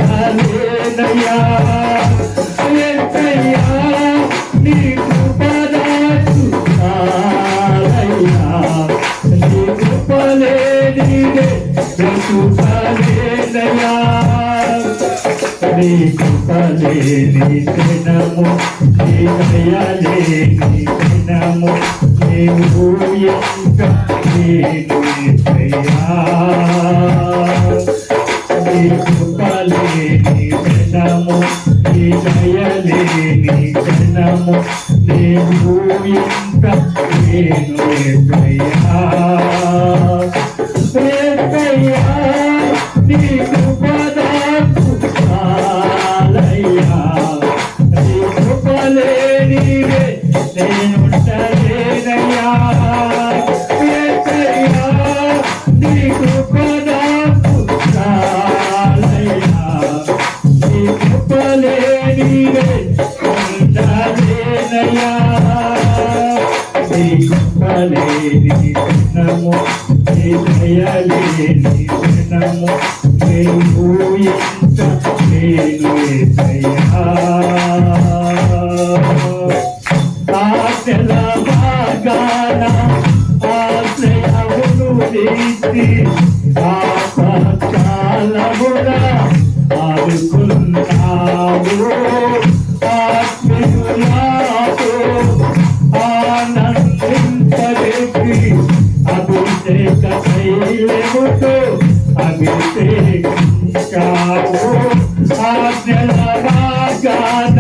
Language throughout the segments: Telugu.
బ్రతుకాలేనయ్యా యేసయ్యా నీ కృపదాసు చాలయ్యా నీ కృపలేనిదే బ్రతుకాలేనయ్యా నీ కృపలేని దినము నీ దయలేని దినము నీవు ఎంత నేను యేసయ్యా నీ కృపలేని దినము నీ దయలేని దినము నీవు ఎంత నేను యేసయ్యా యేసయ్యా నీ కృపదాసు చాలయ్యా నీ కృపలేనిదే నేనుండలేనయ్యా యేసయ్యా నీ కృపదాసు చాలయ్యా నీ కృపలేనిదే ఉండలేనయ్యా నీ కృపలేని దినము నీ దయలేని దినము నీవు ఎంత నేను యేసయ్యా ఆశల మార్గాన ఆశ్రయమును నీతి ఆపత్కాలమున ఆదుకున్నావు ఆత్మీయులతో ఆనందింపజేసి అభిషేక తైలముతో అభిషేకించావు ఆజ్ఞల మార్గాన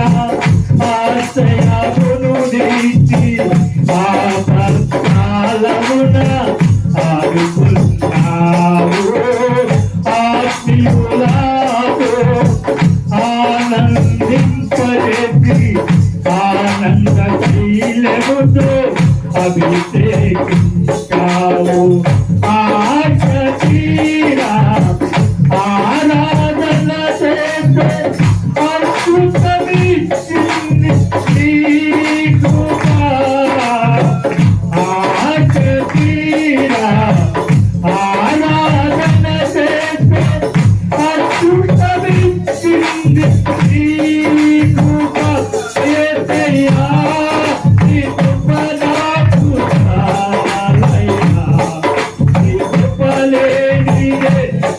ఆశ్రయమును నీతి ఆపత్కాలమున ఆదుకున్నావు ఆత్మీయులతో ఆనందింపజేసి ఆనంద తైలముతో అభిషేకించావు ఆశీరా ఆరాధన చేసే అద్భుతమిచ్చింది నీ కృప ఆశీరా ఆరాధన చేసే అద్భుతమిచ్చింది నీ కృప యేసయ్యా నీ కృప నాకు చాలయ్యా నీ కృపలేనిదే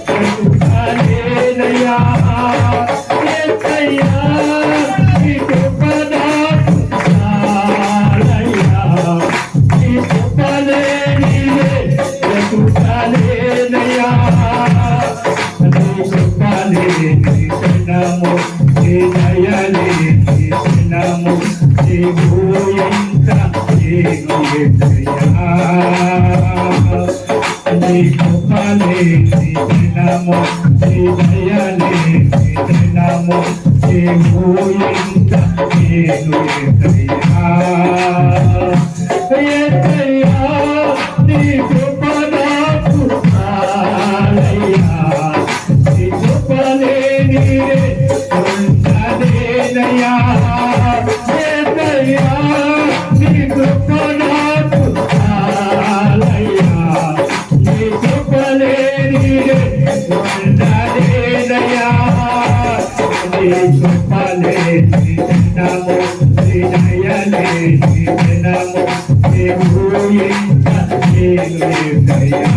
బ్రతుకాలేనయ్యా యేసయ్యా నీ కృప నాకు చాలయ్యా నీ కృపలేనిదే బ్రతుకాలేనయ్యా నీ కృపలేని దినము నీ దయలేని దినము నీవు ఎంత నేను యేసయ్యా నీ కృపలేని దినము నీ దయలేని దినము నీవు ఎంత నేను యేసయ్యా యేసయ్యా నీ కృప నాకు చాలయ్యా నీ కృపలేనిదే ఉండలేనయ్యా యేసయ్యా నీ కృప నాకు చాలయ్యా నీ కృపలేనిదే ఉండలేనయ్యా నీ కృపలేని దినము నీ దయలేని దినము నీవు ఎంత నేను యేసయ్యా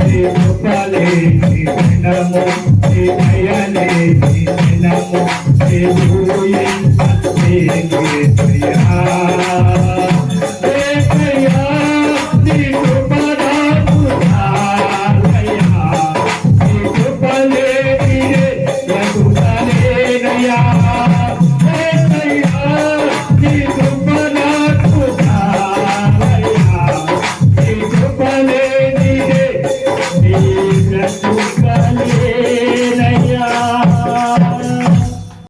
నీ కృపలేని దినము నీ దయలేని దినము నీవు ఎంత నేను యేసయ్యా యేసయ్యా నీ కృప నాకు చాలయ్యా నీ కృపలేనిదే బ్రతుకాలేనయ్యా